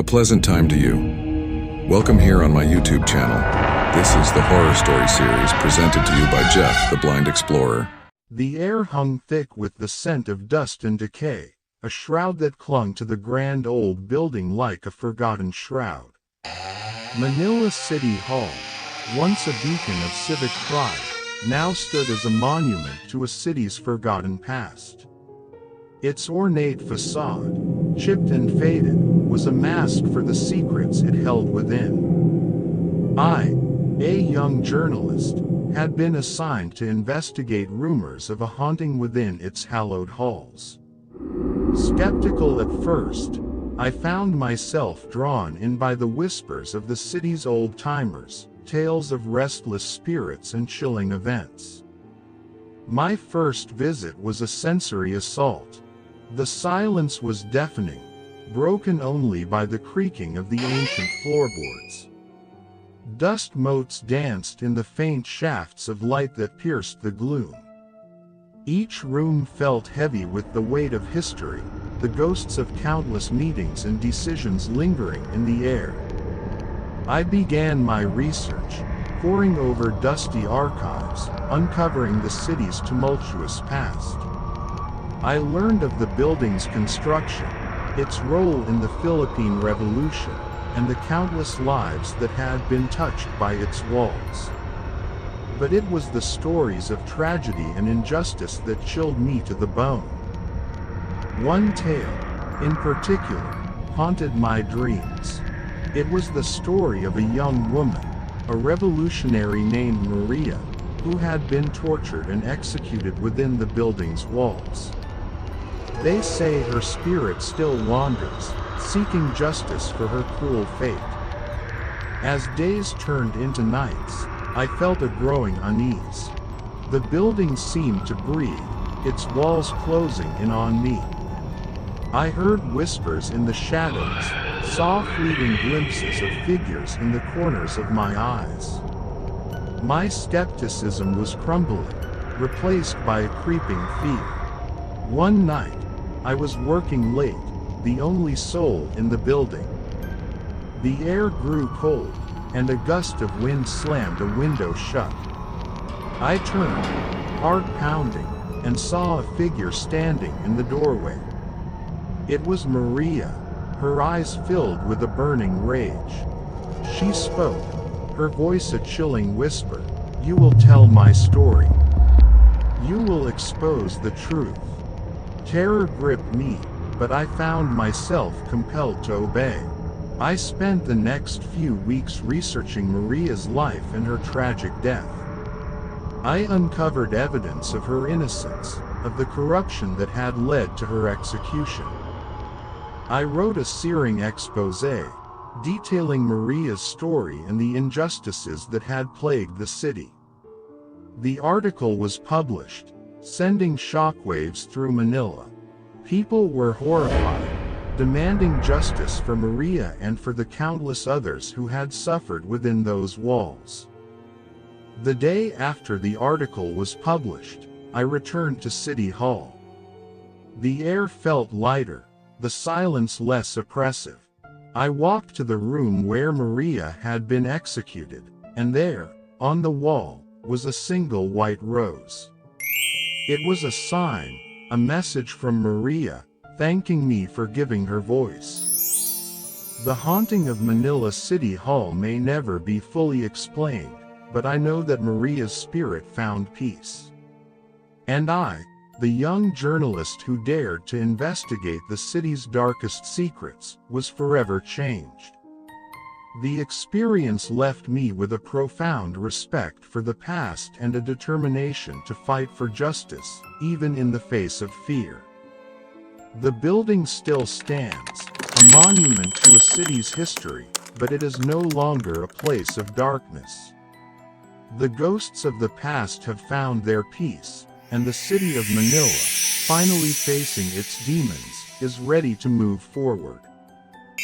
pleasant time to you. Welcome here on my YouTube channel. This is the horror story series presented to you by Jeff, the Blind Explorer. The air hung thick with the scent of dust and decay, a shroud that clung to the grand old building like a forgotten shroud. Manila City Hall, once a beacon of civic pride, now stood as a monument to a city's forgotten past. Its ornate facade, chipped and faded, was a mask for the secrets it held within. I, a young journalist, had been assigned to investigate rumors of a haunting within its hallowed halls. Skeptical at first, I found myself drawn in by the whispers of the city's old-timers, tales of restless spirits and chilling events. My first visit was a sensory assault. The silence was deafening, broken only by the creaking of the ancient floorboards. Dust motes danced in the faint shafts of light that pierced the gloom. Each room felt heavy with the weight of history, the ghosts of countless meetings and decisions lingering in the air. I began my research, poring over dusty archives, uncovering the city's tumultuous past. I learned of the building's construction, its role in the Philippine Revolution, and the countless lives that had been touched by its walls. But it was the stories of tragedy and injustice that chilled me to the bone. One tale, in particular, haunted my dreams. It was the story of a young woman, a revolutionary named Maria, who had been tortured and executed within the building's walls. They say her spirit still wanders, seeking justice for her cruel fate. As days turned into nights, I felt a growing unease. The building seemed to breathe, its walls closing in on me. I heard whispers in the shadows, saw fleeting glimpses of figures in the corners of my eyes. My skepticism was crumbling, replaced by a creeping fear. One night, I was working late, the only soul in the building. The air grew cold, and a gust of wind slammed a window shut. I turned, heart pounding, and saw a figure standing in the doorway. It was Maria, her eyes filled with a burning rage. She spoke, her voice a chilling whisper, "You will tell my story. You will expose the truth." Terror gripped me, but I found myself compelled to obey. I spent the next few weeks researching Maria's life and her tragic death. I uncovered evidence of her innocence, of the corruption that had led to her execution. I wrote a searing exposé, detailing Maria's story and the injustices that had plagued the city. The article was published, sending shockwaves through Manila. People were horrified, demanding justice for Maria and for the countless others who had suffered within those walls. The day after the article was published, I returned to City Hall. The air felt lighter, the silence less oppressive. I walked to the room where Maria had been executed, and there, on the wall, was a single white rose. It was a sign, a message from Maria, thanking me for giving her voice. The haunting of Manila City Hall may never be fully explained, but I know that Maria's spirit found peace. And I, the young journalist who dared to investigate the city's darkest secrets, was forever changed. The experience left me with a profound respect for the past and a determination to fight for justice, even in the face of fear. The building still stands, a monument to a city's history, but it is no longer a place of darkness. The ghosts of the past have found their peace, and the city of Manila, finally facing its demons, is ready to move forward.